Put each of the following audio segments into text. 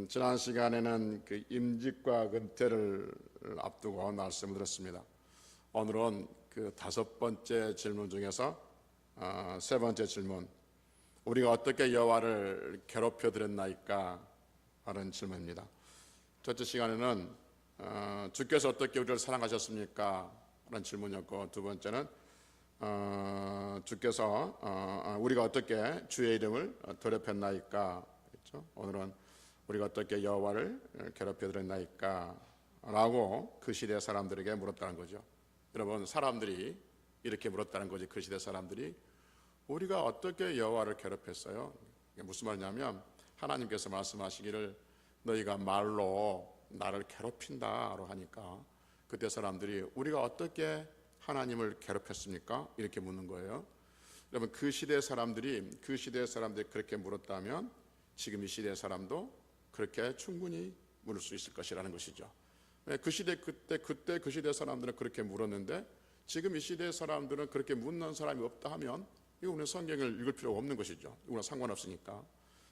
지난 시간에는 그 임직과 은퇴를 앞두고 말씀을 드렸습니다. 오늘은 그 5번째 질문 중에서 세 번째 질문, 우리가 어떻게 여호와를 괴롭혀 드렸나이까 하는 질문입니다. 첫째 시간에는 주께서 어떻게 우리를 사랑하셨습니까? 라는 질문이었고, 두 번째는 주께서 우리가 어떻게 주의 이름을 더럽혔나이까. 그렇죠? 오늘은 우리가 어떻게 여호와를 괴롭혀 드렸나이까 라고 그 시대 사람들에게 물었다는 거죠. 여러분, 사람들이 이렇게 물었다는 거지. 그 시대 사람들이 우리가 어떻게 여호와를 괴롭혔어요? 이게 무슨 말이냐면, 하나님께서 말씀하시기를 너희가 말로 나를 괴롭힌다라고 하니까 그때 사람들이 우리가 어떻게 하나님을 괴롭혔습니까? 이렇게 묻는 거예요. 여러분, 그 시대 사람들이 그렇게 물었다면 지금 이 시대 사람도 그렇게 충분히 물을 수 있을 것이라는 것이죠. 그 시대 그때 그 시대 사람들은 그렇게 물었는데 지금 이 시대 사람들은 그렇게 묻는 사람이 없다 하면 이거 우리는 성경을 읽을 필요가 없는 것이죠. 이거는 상관없으니까.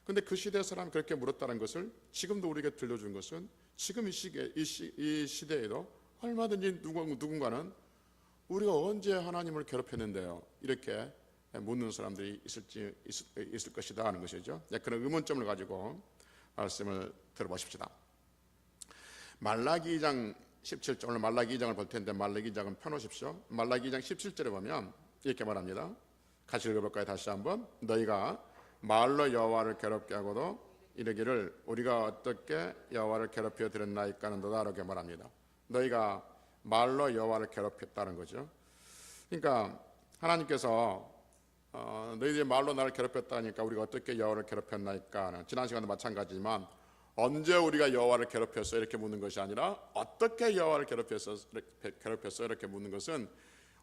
근데 그 시대 사람이 그렇게 물었다는 것을 지금도 우리에게 들려준 것은 지금 이 시대에도 얼마든지 누군가는 우리가 언제 하나님을 괴롭혔는데요? 이렇게 묻는 사람들이 있을 것이다 하는 것이죠. 그런 의문점을 가지고 말씀을 들어보십시다. 말라기 2장 17절, 오늘 말라기 2장을 볼 텐데 말라기 2장은 펴놓으십시오. 말라기 2장 17절에 보면 이렇게 말합니다. 같이 읽어볼까요? 다시 한번. 너희가 말로 여호와를 괴롭게 하고도 이르기를 우리가 어떻게 여호와를 괴롭혀 드렸나이까는도다 이렇게 말합니다. 너희가 말로 여호와를 괴롭혔다는 거죠. 그러니까 하나님께서 너희들이 말로 나를 괴롭혔다니까 우리가 어떻게 여호와를 괴롭혔나이까. 지난 시간도 마찬가지지만 언제 우리가 여호와를 괴롭혔어 이렇게 묻는 것이 아니라 어떻게 여호와를 괴롭혔어 이렇게 묻는 것은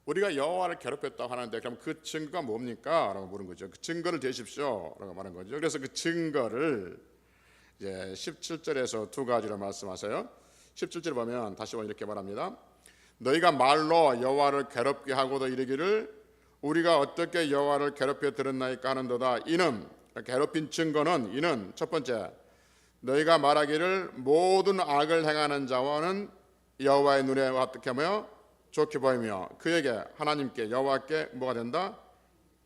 우리가 여호와를 괴롭혔다고 하는데 그럼 그 증거가 뭡니까? 라고 물은 거죠. 그 증거를 대십시오 라고 말한 거죠. 그래서 그 증거를 이제 17절에서 두 가지로 말씀하세요. 17절 보면 다시 한번 이렇게 말합니다. 너희가 말로 여호와를 괴롭게 하고도 이르기를 우리가 어떻게 여호와를 괴롭혀 드렸나이까 하는도다. 이는 괴롭힌 증거는 이는 첫 번째, 너희가 말하기를 모든 악을 행하는 자와는 여호와의 눈에 어떻게 하며 좋게 보이며 그에게 하나님께 여호와께 뭐가 된다?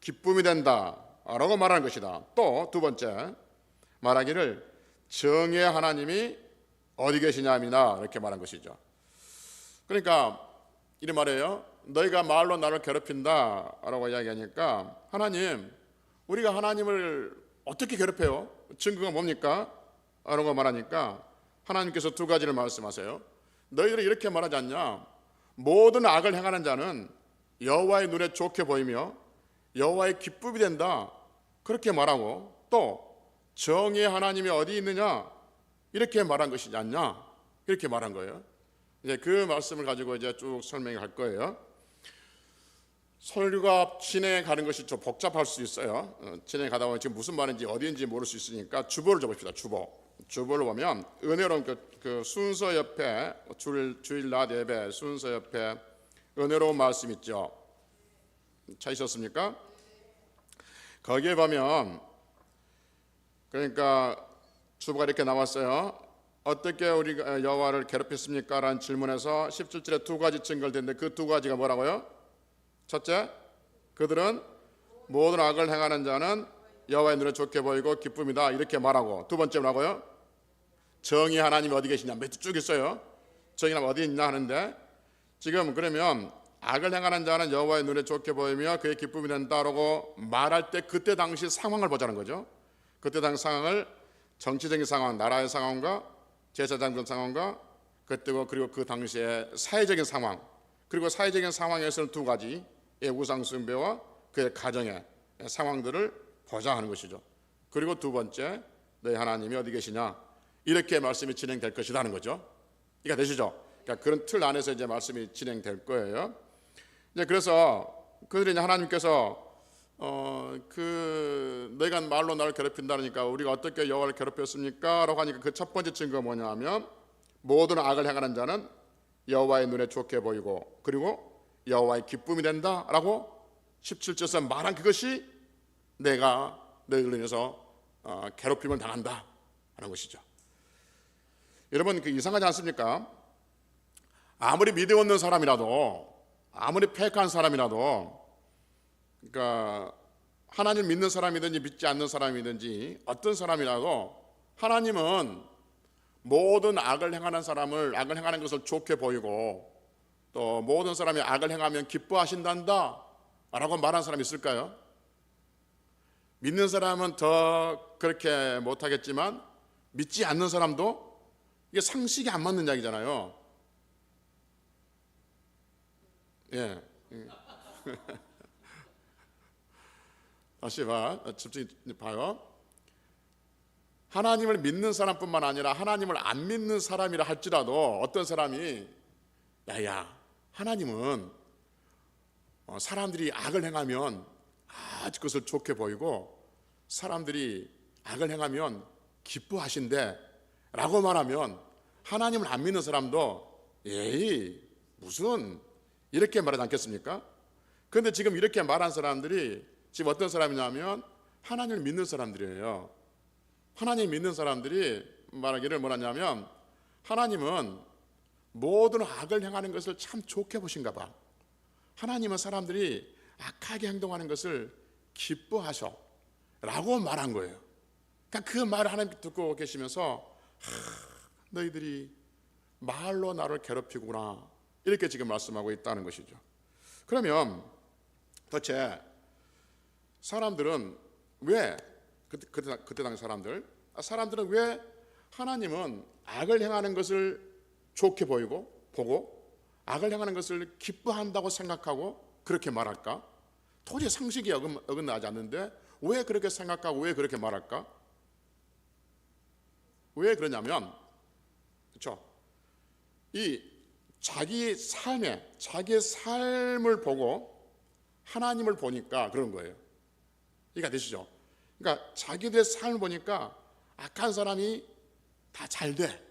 기쁨이 된다 라고 말하는 것이다. 또 두 번째, 말하기를 정의의 하나님이 어디 계시냐입니다 이렇게 말한 것이죠. 그러니까 이 말이에요. 너희가 말로 나를 괴롭힌다 라고 이야기하니까 하나님, 우리가 하나님을 어떻게 괴롭혀요? 증거가 뭡니까? 라고 말하니까 하나님께서 두 가지를 말씀하세요. 너희들이 이렇게 말하지 않냐? 모든 악을 행하는 자는 여호와의 눈에 좋게 보이며 여호와의 기쁨이 된다 그렇게 말하고 또 정의의 하나님이 어디 있느냐 이렇게 말한 것이지 않냐 이렇게 말한 거예요. 이제 그 말씀을 가지고 이제 쭉 설명할 거예요. 설교가 진행해 가는 것이 좀 복잡할 수 있어요. 진행해 가다 보면 지금 무슨 말인지 어디인지 모를 수 있으니까 주보를 줘봅시다. 주보를 보면 은혜로운 그 순서 옆에 주일 낮 예배 순서 옆에 은혜로운 말씀 있죠. 찾으셨습니까? 거기에 보면 그러니까 주보가 이렇게 나왔어요. 어떻게 우리가 여호와를 괴롭혔습니까? 라는 질문에서 17절에 두 가지 증거를 댔는데 그 두 가지가 뭐라고요? 첫째, 그들은 모든 악을 행하는 자는 여호와의 눈에 좋게 보이고 기쁨이다 이렇게 말하고, 두 번째 뭐라고요? 정의 하나님이 어디 계시냐 몇 쭉 있어요. 정의 하나님 어디 있냐 하는데 지금 그러면 악을 행하는 자는 여호와의 눈에 좋게 보이며 그의 기쁨이 된다라고 말할 때 그때 당시 상황을 보자는 거죠. 그때 당시 상황을 정치적인 상황, 나라의 상황과 제사장들 상황과 그리고 그 당시의 사회적인 상황, 그리고 사회적인 상황에서는 두 가지의 우상 숭배와 그의 가정의 상황들을 보자 하는 것이죠. 그리고 두 번째, 너희 하나님이 어디 계시냐 이렇게 말씀이 진행될 것이다 하는 거죠. 이해가 되시죠? 그러니까 그런 틀 안에서 이제 말씀이 진행될 거예요. 이제 그래서 그들이 이제 하나님께서 너희가 말로 나를 괴롭힌다니까 우리가 어떻게 여호와를 괴롭혔습니까? 라고 하니까 그 첫 번째 증거가 뭐냐면 모든 악을 행하는 자는 여호와의 눈에 좋게 보이고 그리고 여호와의 기쁨이 된다라고 17절에서 말한 그것이 내가 너희를 인해서 괴롭힘을 당한다 하는 것이죠. 여러분 그 이상하지 않습니까? 아무리 믿음 없는 사람이라도, 아무리 패역한 사람이라도, 그러니까 하나님 믿는 사람이든지 믿지 않는 사람이든지 어떤 사람이라도 하나님은 모든 악을 행하는 사람을, 악을 행하는 것을 좋게 보이고 또 모든 사람이 악을 행하면 기뻐하신단다 라고 말하는 사람이 있을까요? 믿는 사람은 더 그렇게 못하겠지만 믿지 않는 사람도 이게 상식이 안 맞는 이야기잖아요. 예. 다시 집중해 봐요. 하나님을 믿는 사람뿐만 아니라 하나님을 안 믿는 사람이라 할지라도 어떤 사람이 야야, 하나님은 사람들이 악을 행하면 아주 그것을 좋게 보이고 사람들이 악을 행하면 기뻐하신대 라고 말하면 하나님을 안 믿는 사람도 에이 무슨 이렇게 말하지 않겠습니까? 그런데 지금 이렇게 말한 사람들이 지금 어떤 사람이냐면 하나님을 믿는 사람들이에요. 하나님 믿는 사람들이 말하기를 뭐라냐면 하나님은 모든 악을 행하는 것을 참 좋게 보신가 봐. 하나님은 사람들이 악하게 행동하는 것을 기뻐하셔 라고 말한 거예요. 그러니까 그 말을 하나님 듣고 계시면서 너희들이 말로 나를 괴롭히구나 이렇게 지금 말씀하고 있다는 것이죠. 그러면 도대체 사람들은 왜 그때 당시 사람들은 왜 하나님은 악을 행하는 것을 좋게 보이고 보고 악을 행하는 것을 기뻐한다고 생각하고 그렇게 말할까? 도저히 상식이 어긋나지 않는데 왜 그렇게 생각하고 왜 그렇게 말할까? 왜 그러냐면 그렇죠? 이 자기의 삶을 보고 하나님을 보니까 그런 거예요. 이해가 되시죠? 그러니까 자기들의 삶을 보니까 악한 사람이 다 잘 돼.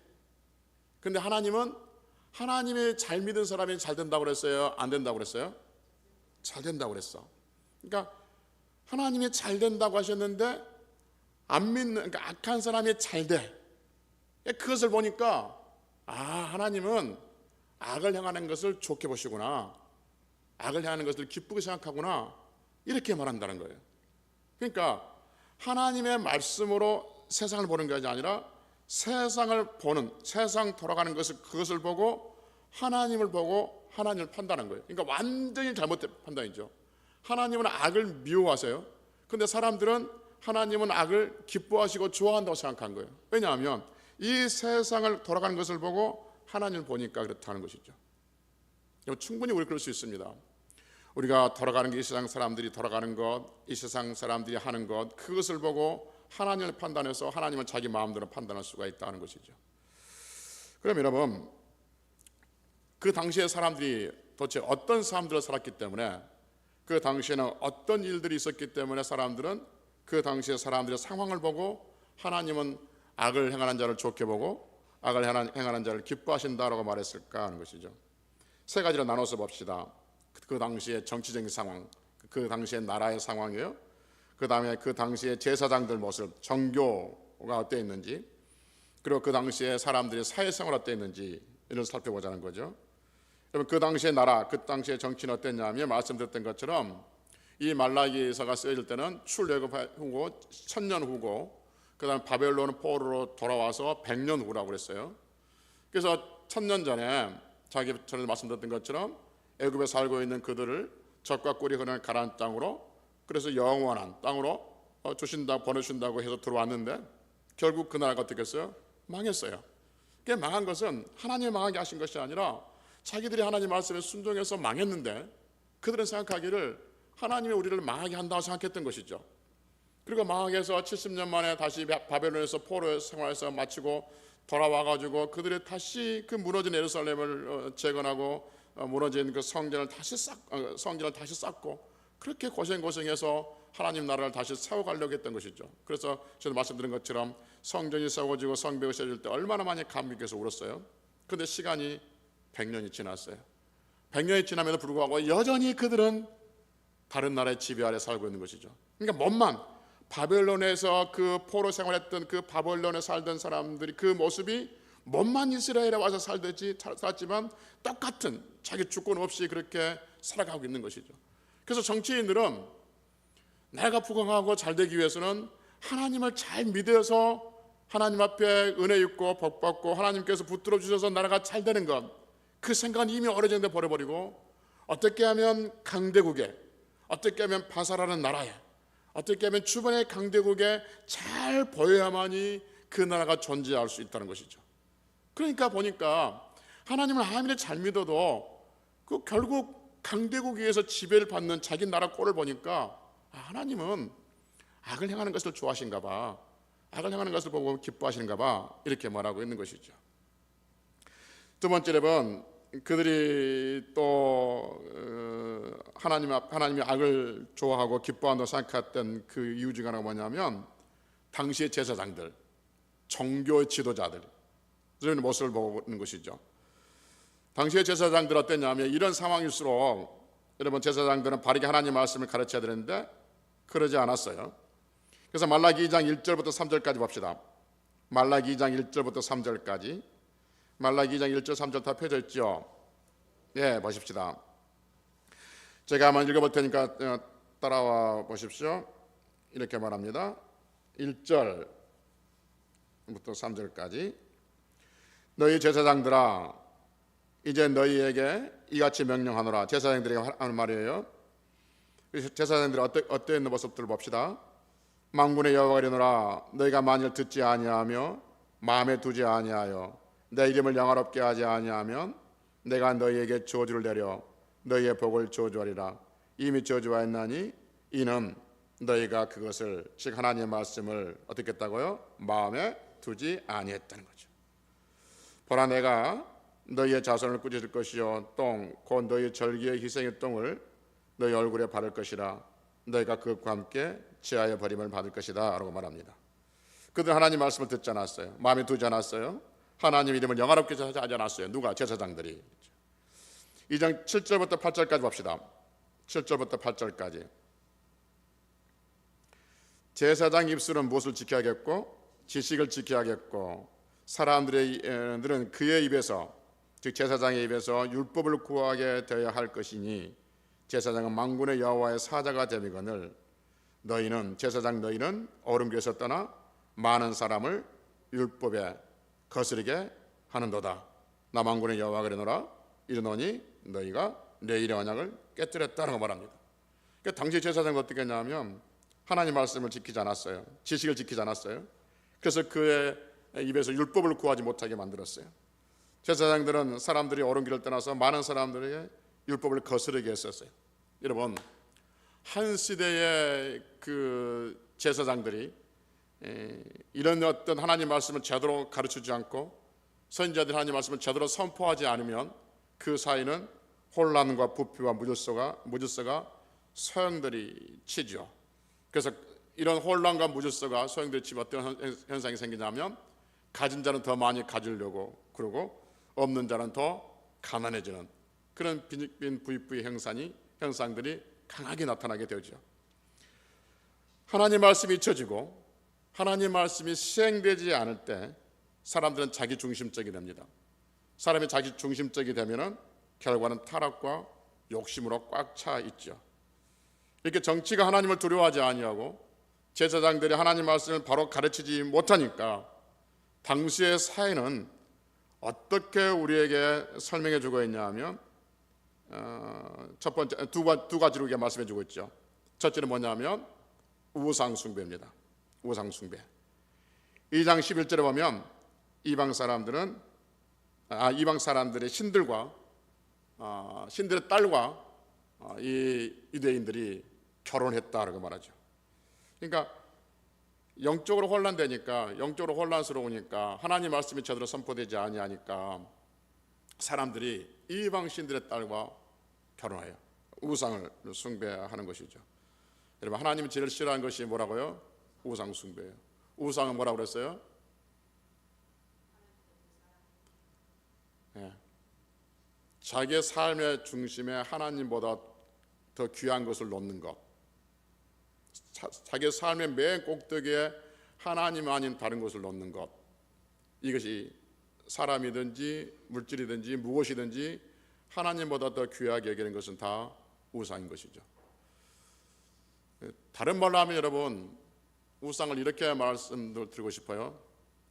근데 하나님은 하나님의 잘 믿은 사람이 잘 된다고 그랬어요? 안 된다고 그랬어요? 잘 된다고 그랬어. 그러니까 하나님이 잘 된다고 하셨는데 안 믿는, 그러니까 악한 사람이 잘 돼. 그것을 보니까 하나님은 악을 행하는 것을 좋게 보시구나. 악을 행하는 것을 기쁘게 생각하구나. 이렇게 말한다는 거예요. 그러니까 하나님의 말씀으로 세상을 보는 것이 아니라 세상을 보는, 세상 돌아가는 것을 그것을 보고 하나님을 보고 하나님을 판단하는 거예요. 그러니까 완전히 잘못된 판단이죠. 하나님은 악을 미워하세요. 그런데 사람들은 하나님은 악을 기뻐하시고 좋아한다고 생각한 거예요. 왜냐하면 이 세상을 돌아가는 것을 보고 하나님을 보니까 그렇다는 것이죠. 충분히 우리 그럴 수 있습니다. 우리가 돌아가는 게 이 세상 사람들이 돌아가는 것, 이 세상 사람들이 하는 것, 그것을 보고 하나님을 판단해서 하나님을 자기 마음대로 판단할 수가 있다는 것이죠. 그럼 여러분, 그 당시의 사람들이 도대체 어떤 사람들을 살았기 때문에, 그 당시에는 어떤 일들이 있었기 때문에 사람들은 그 당시의 사람들의 상황을 보고 하나님은 악을 행하는 자를 좋게 보고 악을 행하는 자를 기뻐하신다라고 말했을까 하는 것이죠. 세 가지로 나눠서 봅시다. 그 당시의 정치적인 상황, 그 당시의 나라의 상황이에요. 그 다음에 그 당시의 제사장들 모습, 정교가 어땠는지, 그리고 그 당시의 사람들의 사회생활 어땠는지 이를 살펴보자는 거죠. 여러분, 그 당시의 나라, 그 당시의 정치는 어땠냐면 말씀드렸던 것처럼 이 말라기서가 쓰여질 때는 출애굽 후고 1000년 후고 그 다음에 바벨론 포로로 돌아와서 100년 후라고 그랬어요. 그래서 1000년 전에 자기 전에 말씀드렸던 것처럼 애굽에 살고 있는 그들을 젖과 꿀이 흐르는 가나안 땅으로, 그래서 영원한 땅으로 보내준다고 해서 들어왔는데 결국 그 나라가 어떻게 했어요? 망했어요. 그게 망한 것은 하나님이 망하게 하신 것이 아니라 자기들이 하나님 말씀에 순종해서 망했는데 그들은 생각하기를 하나님이 우리를 망하게 한다고 생각했던 것이죠. 그리고 망하게 해서 70년 만에 다시 바벨론에서 포로 생활에서 마치고 돌아와가지고 그들이 다시 그 무너진 예루살렘을 재건하고 무너진 그 성전을 다시 쌓고 그렇게 고생해서 하나님 나라를 다시 세워가려고 했던 것이죠. 그래서 저도 말씀드린 것처럼 성전이 세워지고 성벽이 세워질 때 얼마나 많이 감격해서 울었어요. 그런데 시간이 100년이 지났어요. 100년이 지남에도 불구하고 여전히 그들은 다른 나라의 지배 아래 살고 있는 것이죠. 그러니까 몸만 바벨론에서 그 포로 생활했던 그 바벨론에 살던 사람들이 그 모습이 몸만 이스라엘에 와서 살았지만 똑같은 자기 주권 없이 그렇게 살아가고 있는 것이죠. 그래서 정치인들은 내가 부강하고 잘 되기 위해서는 하나님을 잘 믿어서 하나님 앞에 은혜 있고 복 받고 하나님께서 붙들어 주셔서 나라가 잘 되는 것, 그 생각은 이미 오래전에 버려버리고 어떻게 하면 강대국에, 어떻게 하면 바살하는 나라에, 어떻게 하면 주변의 강대국에 잘 보여야만이 그 나라가 존재할 수 있다는 것이죠. 그러니까 보니까 하나님을 아무리 잘 믿어도 그 결국 강대국 위에서 지배를 받는 자기 나라 꼴을 보니까 하나님은 악을 행하는 것을 좋아하신가 봐, 악을 행하는 것을 보고 기뻐하시는가 봐, 이렇게 말하고 있는 것이죠. 두 번째는 그들이 또 하나님이 악을 좋아하고 기뻐한다고 생각했던 그 이유 중 하나가 뭐냐면 당시의 제사장들, 종교 지도자들 그런 모습을 보는 것이죠. 당시의 제사장들 어땠냐면 이런 상황일수록 여러분 제사장들은 바르게 하나님 말씀을 가르쳐야 되는데 그러지 않았어요. 그래서 말라기 2장 1절부터 3절까지 봅시다. 말라기 2장 1절부터 3절까지. 말라기 2장 1절 3절 다 펴져 있죠. 예, 보십시다. 제가 한번 읽어볼 테니까 따라와 보십시오. 이렇게 말합니다. 1절부터 3절까지. 너희 제사장들아, 이제 너희에게 이같이 명령하노라. 제사장들에게 하는 말이에요. 제사장들이 어떠한 모습들을 봅시다. 만군의 여호와가 이르노라. 너희가 만일 듣지 아니하며 마음에 두지 아니하여 내 이름을 영화롭게 하지 아니하면 내가 너희에게 저주를 내려 너희의 복을 저주하리라. 이미 저주하였나니 이는 너희가 그것을, 즉 하나님의 말씀을 어떻게 했다고요? 마음에 두지 아니했다는 거죠. 보라, 내가 너희의 자손을 꾸짖을 것이요 똥 곧 너희 절기의 희생의 똥을 너희 얼굴에 바를 것이라. 너희가 그것과 함께 지하의 버림을 받을 것이다 라고 말합니다. 그들 하나님 말씀을 듣지 않았어요. 마음에 두지 않았어요. 하나님 이름을 영화롭게 하지 않았어요. 누가? 제사장들이. 2장 7절부터 8절까지 봅시다. 7절부터 8절까지. 제사장 입술은 무엇을 지켜야겠고 지식을 지켜야겠고 사람들은 그의 입에서, 즉 제사장의 입에서 율법을 구하게 되어야 할 것이니 제사장은 만군의 여호와의 사자가 되거늘 너희는, 제사장 너희는 어른교에서 떠나 많은 사람을 율법에 거스르게 하는도다. 나 만군의 여호와가 이르노라. 이르노니 너희가 내 일의 언약을 깨뜨렸다라고 말합니다. 그러니까 당시 제사장은 어떻게 했냐면 하나님 말씀을 지키지 않았어요. 지식을 지키지 않았어요. 그래서 그의 입에서 율법을 구하지 못하게 만들었어요. 제사장들은 사람들이 옳은 길을 떠나서 많은 사람들에게 율법을 거스르게 했었어요. 여러분, 한 시대의 그 제사장들이 이런 어떤 하나님 말씀을 제대로 가르치지 않고 선지자들 하나님 말씀을 제대로 선포하지 않으면 그 사이는 혼란과 부패와 무질서가 소용돌이 치죠. 그래서 이런 혼란과 무질서가 소용돌이 치면 어떤 현상이 생기냐면 가진 자는 더 많이 가지려고 그러고 없는 자는 더 가난해지는 그런 빈익빈 부익부의 현상들이 강하게 나타나게 되죠. 하나님 말씀이 잊혀지고 하나님 말씀이 시행되지 않을 때 사람들은 자기 중심적이 됩니다. 사람이 자기 중심적이 되면은 결과는 타락과 욕심으로 꽉 차 있죠. 이렇게 정치가 하나님을 두려워하지 아니하고 제사장들이 하나님 말씀을 바로 가르치지 못하니까 당시의 사회는 어떻게 우리에게 설명해 주고 있냐 하면 첫 번째 두 가지로 우리가 말씀해 주고 있죠. 첫째는 뭐냐면 우상 숭배입니다. 우상 숭배. 2장 11절에 보면 이방 사람들의 신들과 신들의 딸과 이 유대인들이 결혼했다라고 말하죠. 그러니까 영적으로 혼란되니까, 영적으로 혼란스러우니까 하나님 말씀이 제대로 선포되지 아니하니까 사람들이 이방 신들의 딸과 결혼해요. 우상을 숭배하는 것이죠. 여러분, 하나님이 제일 싫어하는 것이 뭐라고요? 우상 숭배예요. 우상은 뭐라고 그랬어요? 네. 자기의 삶의 중심에 하나님보다 더 귀한 것을 놓는 것, 자기의 삶의 맨 꼭대기에 하나님 아닌 다른 것을 놓는 것, 이것이 사람이든지 물질이든지 무엇이든지 하나님보다 더 귀하게 여기는 것은 다 우상인 것이죠. 다른 말로 하면 여러분, 우상을 이렇게 말씀드리고 싶어요.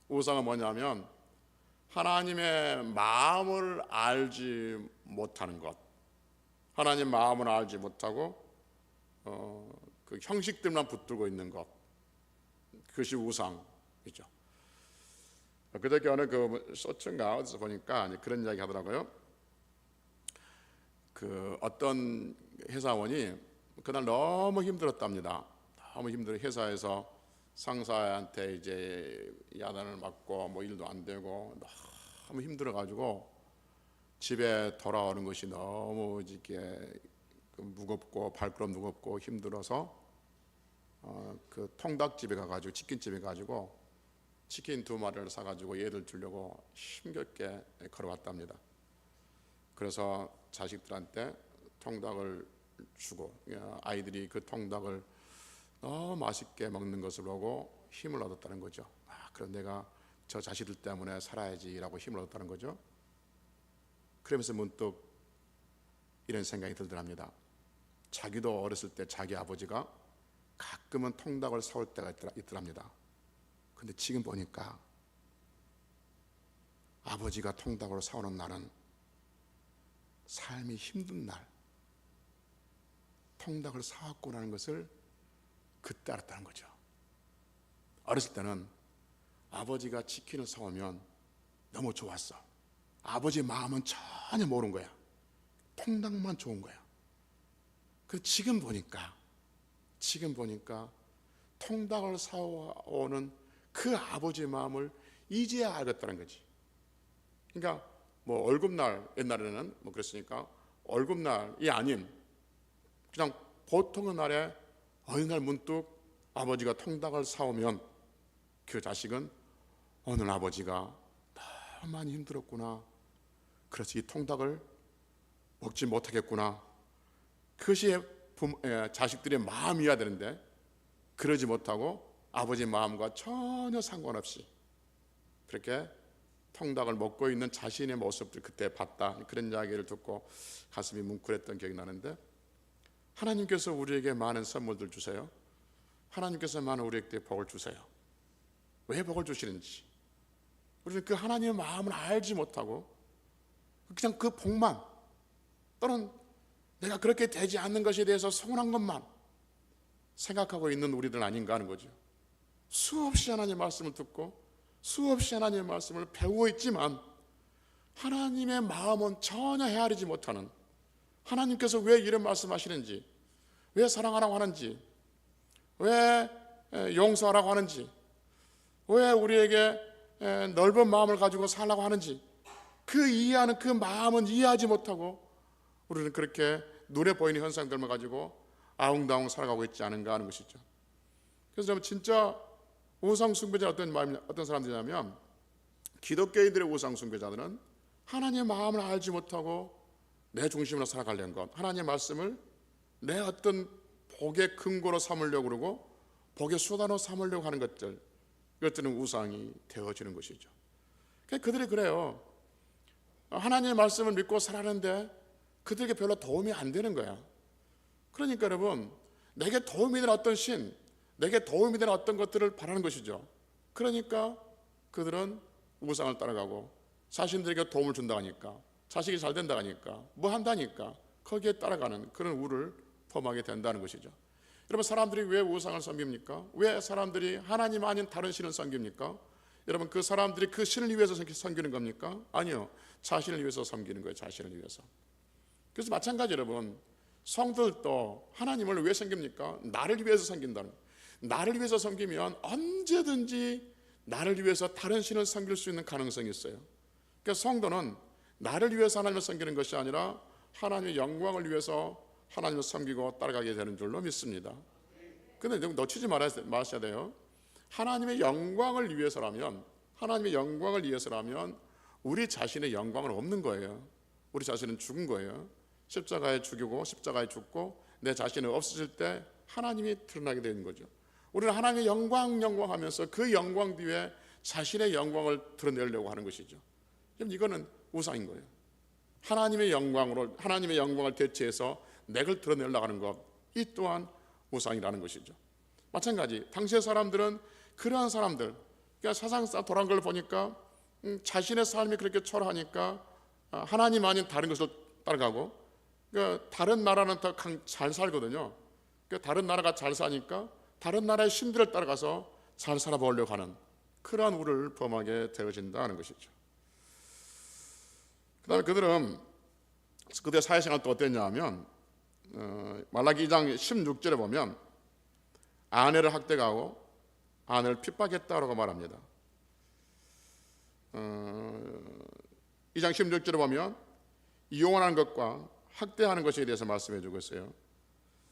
우상은 뭐냐면 하나님의 마음을 알지 못하는 것, 하나님 마음을 알지 못하고 그 형식들만 붙들고 있는 것, 그것이 우상이죠. 그저께 어느 그 쇼츠인가 어디서 보니까 그런 이야기 하더라고요. 그 어떤 회사원이 그날 너무 힘들었답니다. 너무 힘들어. 회사에서 상사한테 이제 야단을 맞고 뭐 일도 안 되고 너무 힘들어 가지고 집에 돌아오는 것이 너무 이렇게 무겁고 발걸음 무겁고 힘들어서 그 통닭집에 가가지고 치킨집에 가지고 치킨 2마리를 사가지고 얘들 주려고 힘겹게 걸어왔답니다. 그래서 자식들한테 통닭을 주고 아이들이 그 통닭을 너무 맛있게 먹는 것을 보고 힘을 얻었다는 거죠. 그럼 내가 저 자식들 때문에 살아야지라고 힘을 얻었다는 거죠. 그러면서 문득 이런 생각이 들더랍니다. 자기도 어렸을 때 자기 아버지가 가끔은 통닭을 사올 때가 있더랍니다. 근데 지금 보니까 아버지가 통닭을 사오는 날은 삶이 힘든 날, 통닭을 사왔구나는 것을 그때 알았다는 거죠. 어렸을 때는 아버지가 치킨을 사오면 너무 좋았어. 아버지 마음은 전혀 모르는 거야. 통닭만 좋은 거야. 그 지금 보니까 통닭을 사오는 그 아버지의 마음을 이제야 알겠다는 거지. 그러니까 뭐 월급날, 옛날에는 뭐 그랬으니까 월급날이 아닌 그냥 보통의 날에 어느 날 문득 아버지가 통닭을 사오면 그 자식은 오늘 아버지가 너무 많이 힘들었구나, 그래서 이 통닭을 먹지 못하겠구나, 그것이 자식들의 마음이어야 되는데 그러지 못하고 아버지의 마음과 전혀 상관없이 그렇게 통닭을 먹고 있는 자신의 모습들 그때 봤다. 그런 이야기를 듣고 가슴이 뭉클했던 기억이 나는데, 하나님께서 우리에게 많은 선물들 주세요. 하나님께서 많은 우리에게 복을 주세요. 왜 복을 주시는지 우리는 그 하나님의 마음을 알지 못하고 그냥 그 복만, 또는 내가 그렇게 되지 않는 것에 대해서 서운한 것만 생각하고 있는 우리들 아닌가 하는 거죠. 수없이 하나님의 말씀을 듣고 수없이 하나님의 말씀을 배우고 있지만 하나님의 마음은 전혀 헤아리지 못하는, 하나님께서 왜 이런 말씀하시는지, 왜 사랑하라고 하는지, 왜 용서하라고 하는지, 왜 우리에게 넓은 마음을 가지고 살라고 하는지, 그 이해하는 그 마음은 이해하지 못하고 우리는 그렇게 눈에 보이는 현상들만 가지고 아웅다웅 살아가고 있지 않은가 하는 것이죠. 그래서 여러분, 진짜 우상 숭배자 어떤 사람들이냐면, 기독교인들의 우상 숭배자들은 하나님의 마음을 알지 못하고 내 중심으로 살아가려는 것, 하나님의 말씀을 내 어떤 복의 근거로 삼으려고 그러고 복의 수단으로 삼으려고 하는 것들, 이것들은 우상이 되어지는 것이죠. 그들이 그래요. 하나님의 말씀을 믿고 살아가는데 그들에게 별로 도움이 안 되는 거야. 그러니까 여러분, 내게 도움이 되는 어떤 신, 내게 도움이 되는 어떤 것들을 바라는 것이죠. 그러니까 그들은 우상을 따라가고 자신들에게 도움을 준다 하니까, 자식이 잘 된다 하니까, 뭐 한다니까 거기에 따라가는 그런 우를 범하게 된다는 것이죠. 여러분, 사람들이 왜 우상을 섬깁니까? 왜 사람들이 하나님 아닌 다른 신을 섬깁니까? 여러분, 그 사람들이 그 신을 위해서 섬기는 겁니까? 아니요, 자신을 위해서 섬기는 거예요. 자신을 위해서. 그래서 마찬가지, 여러분, 성도들도 하나님을 왜 섬깁니까? 나를 위해서 섬긴다는 거예요. 나를 위해서 섬기면 언제든지 나를 위해서 다른 신을 섬길 수 있는 가능성이 있어요. 그러니까 성도는 나를 위해서 하나님을 섬기는 것이 아니라 하나님의 영광을 위해서 하나님을 섬기고 따라가게 되는 줄로 믿습니다. 그런데 놓치지 마셔야 돼요. 하나님의 영광을 위해서라면, 하나님의 영광을 위해서라면 우리 자신의 영광은 없는 거예요. 우리 자신은 죽은 거예요. 십자가에 죽이고 십자가에 죽고 내 자신이 없어질 때 하나님이 드러나게 되는 거죠. 우리는 하나님의 영광 하면서 그 영광 뒤에 자신의 영광을 드러내려고 하는 것이죠. 이거는 우상인 거예요. 하나님의 영광을 대체해서 내걸 드러내려고 하는 것, 이 또한 우상이라는 것이죠. 마찬가지 당시의 사람들은 그러한 사람들, 그러니까 세상 돌아간 걸 보니까 자신의 삶이 그렇게 초라하니까 하나님 아닌 다른 것을 따라가고, 그러니까 다른 나라는 더 잘 살거든요. 그러니까 다른 나라가 잘 사니까 다른 나라의 신들을 따라가서 잘 살아보려고 하는 그러한 우를 범하게 되어진다는 것이죠. 그 다음에 그들은 그들의 사회생활 또 어땠냐 하면 말라기 2장 16절에 보면 아내를 학대하고 아내를 핍박했다라고 말합니다. 2장 16절에 보면 이혼하는 것과 학대하는 것에 대해서 말씀해 주고 있어요.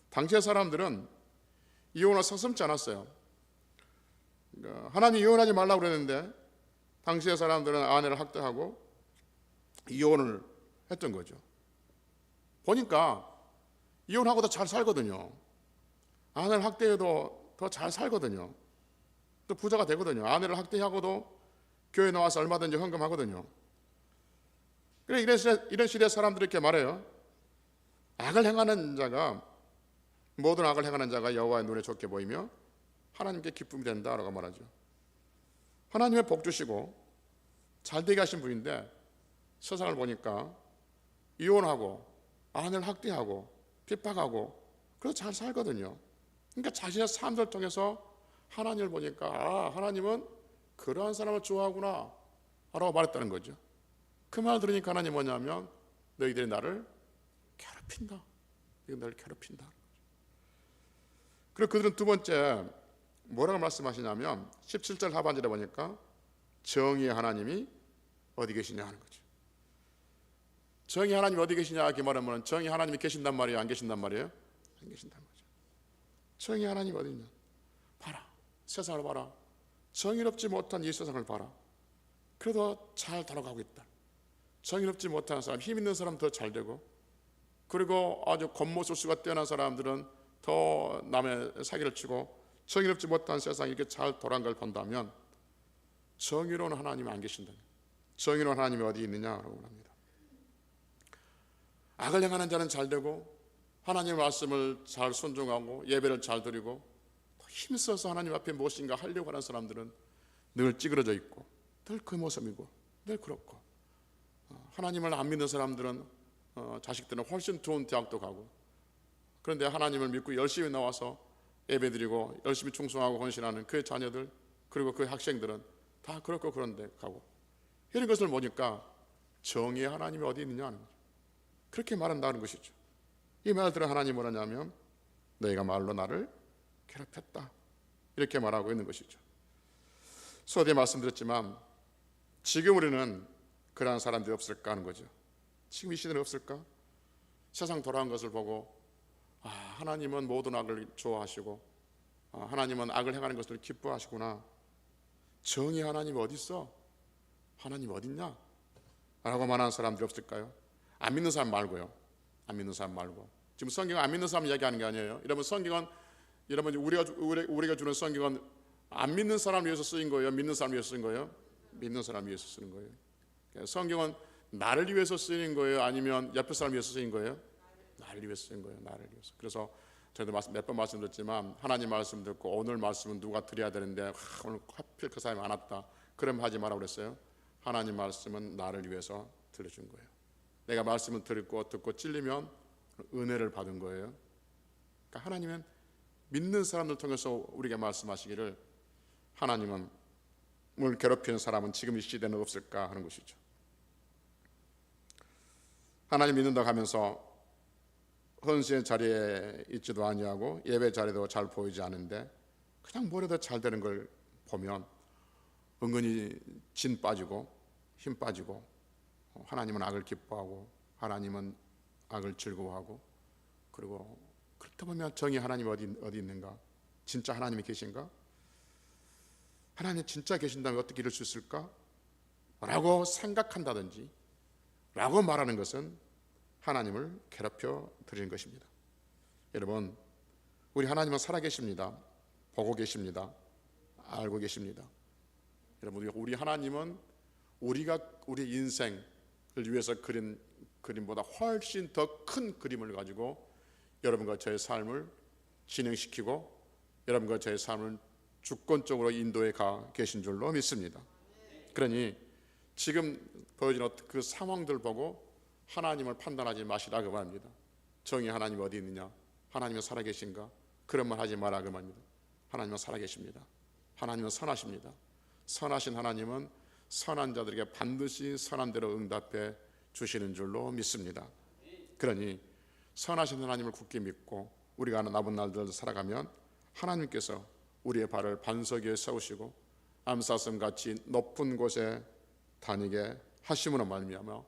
당시의 사람들은 이혼을 서슴지 않았어요. 그러니까 하나님 이혼하지 말라고 그랬는데 당시의 사람들은 아내를 학대하고 이혼을 했던 거죠. 보니까 이혼하고도 잘 살거든요. 아내를 학대해도 더 잘 살거든요. 또 부자가 되거든요. 아내를 학대하고도 교회 나와서 얼마든지 헌금하거든요. 그래, 이런 시대 사람들이 이렇게 말해요. 악을 행하는 자가, 모든 악을 행하는 자가 여호와의 눈에 좋게 보이며 하나님께 기쁨이 된다라고 말하죠. 하나님의 복 주시고 잘되게 하신 분인데 세상을 보니까 이혼하고 아내를 학대하고 핍박하고 그래서 잘 살거든요. 그러니까 자신의 삶을 통해서 하나님을 보니까 하나님은 그러한 사람을 좋아하구나 라고 말했다는 거죠. 그 말 들으니까 하나님 뭐냐면 너희들이 나를 괴롭힌다. 이건 너를 괴롭힌다. 그리고 그들은 두 번째 뭐라고 말씀하시냐면 17절 하반절에 보니까 정의의 하나님이 어디 계시냐 하는 거죠. 정의 하나님이 어디 계시냐 이렇게 말하면 정의 하나님이 계신단 말이에요, 안 계신단 말이에요? 안 계신단 말이죠. 정의 하나님이 어디 있냐? 봐라, 세상을 봐라. 정의롭지 못한 이 세상을 봐라. 그래도 잘 돌아가고 있다. 정의롭지 못한 사람, 힘 있는 사람 더 잘 되고, 그리고 아주 겉모술수가 뛰어난 사람들은 더 남의 사기를 치고, 정의롭지 못한 세상이 이렇게 잘 돌아간 걸 본다면 정의로운 하나님이 안 계신다. 정의로운 하나님이 어디 있느냐라고 합니다. 악을 행하는 자는 잘 되고 하나님의 말씀을 잘 순종하고 예배를 잘 드리고 힘써서 하나님 앞에 무엇인가 하려고 하는 사람들은 늘 찌그러져 있고 늘 그 모습이고 늘 그렇고, 하나님을 안 믿는 사람들은 자식들은 훨씬 좋은 대학도 가고, 그런데 하나님을 믿고 열심히 나와서 예배드리고 열심히 충성하고 헌신하는 그의 자녀들, 그리고 그 학생들은 다 그렇고 그런데 가고, 이런 것을 보니까 정의의 하나님이 어디 있느냐 하는 거죠. 그렇게 말한다는 것이죠. 이 말을 들은 하나님 뭐라냐면 너희가 말로 나를 괴롭혔다, 이렇게 말하고 있는 것이죠. 서두에 말씀드렸지만 지금 우리는 그러한 사람들이 없을까 하는 거죠. 지금 이 시대는 없을까? 세상 돌아간 것을 보고 하나님은 모든 악을 좋아하시고 하나님은 악을 행하는 것을 기뻐하시구나. 정의 하나님이 어디 있어? 하나님 어디 있냐? 라고 말하는 사람들이 없을까요? 안 믿는 사람 말고요. 안 믿는 사람 말고. 지금 성경은 안 믿는 사람 이야기하는 게 아니에요. 여러분, 성경은 여러분 우리가 주는 성경은 안 믿는 사람을 위해서 쓰인 거예요? 믿는 사람을 위해서 쓰인 거예요? 믿는 사람을 위해서 쓰는 거예요. 성경은 나를 위해서 쓰인 거예요? 아니면 옆에 사람을 위해서 쓰인 거예요? 나를 위해서 쓰인 거예요. 나를 위해서. 그래서 저도 몇 번 말씀드렸지만 하나님 말씀 듣고 오늘 말씀은 누가 드려야 되는데 오늘 하필 그 사람이 안 왔다, 그럼 하지 마라 그랬어요. 하나님 말씀은 나를 위해서 들려준 거예요. 내가 말씀을 듣고 찔리면 은혜를 받은 거예요. 그러니까 하나님은 믿는 사람들 통해서 우리에게 말씀하시기를 하나님은 을 괴롭히는 사람은 지금 이 시대는 없을까 하는 것이죠. 하나님 믿는다고 하면서 헌신의 자리에 있지도 아니하고 예배 자리도 잘 보이지 않은데 그냥 뭐라도 잘 되는 걸 보면 은근히 진 빠지고 힘 빠지고, 하나님은 악을 기뻐하고 하나님은 악을 즐거워하고, 그리고 그렇다 보면 정의 하나님이 어디 있는가? 진짜 하나님이 계신가? 하나님 진짜 계신다면 어떻게 이럴 수 있을까? 라고 생각한다든지 라고 말하는 것은 하나님을 괴롭혀 드리는 것입니다. 여러분, 우리 하나님은 살아계십니다. 보고 계십니다. 알고 계십니다. 여러분, 우리 하나님은 우리가 우리 인생을 위해서 그린 그림보다 훨씬 더 큰 그림을 가지고 여러분과 저의 삶을 진행시키고 여러분과 저의 삶을 주권적으로 인도해 가 계신 줄로 믿습니다. 그러니 지금 보여지는 그 상황들 보고 하나님을 판단하지 마시라 그 말입니다. 정의 하나님 어디 있느냐? 하나님은 살아계신가? 그런 말 하지 마라 그 말입니다. 하나님은 살아계십니다. 하나님은 선하십니다. 선하신 하나님은 선한 자들에게 반드시 선한 대로 응답해 주시는 줄로 믿습니다. 그러니 선하신 하나님을 굳게 믿고 우리가 남은 날들 살아가면 하나님께서 우리의 발을 반석 위에 세우시고 암사슴같이 높은 곳에 다니게 하심으로 말미암아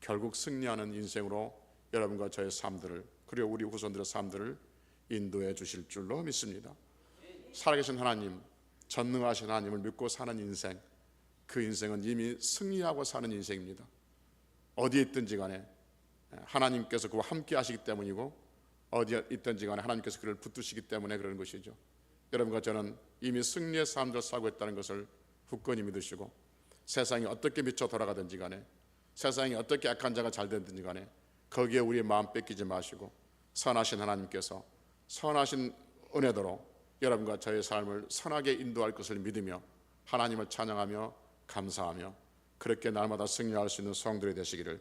결국 승리하는 인생으로 여러분과 저의 삶들을 그리고 우리 후손들의 삶들을 인도해 주실 줄로 믿습니다. 살아계신 하나님, 전능하신 하나님을 믿고 사는 인생, 그 인생은 이미 승리하고 사는 인생입니다. 어디에 있든지 간에 하나님께서 그와 함께 하시기 때문이고 어디에 있든지 간에 하나님께서 그를 붙드시기 때문에 그러는 것이죠. 여러분과 저는 이미 승리의 삶을 살고 있다는 것을 굳건히 믿으시고 세상이 어떻게 미쳐 돌아가든지 간에 세상이 어떻게 악한 자가 잘 되든지 간에 거기에 우리의 마음 뺏기지 마시고 선하신 하나님께서 선하신 은혜대로 여러분과 저의 삶을 선하게 인도할 것을 믿으며 하나님을 찬양하며 감사하며 그렇게 날마다 승리할 수 있는 성도들이 되시기를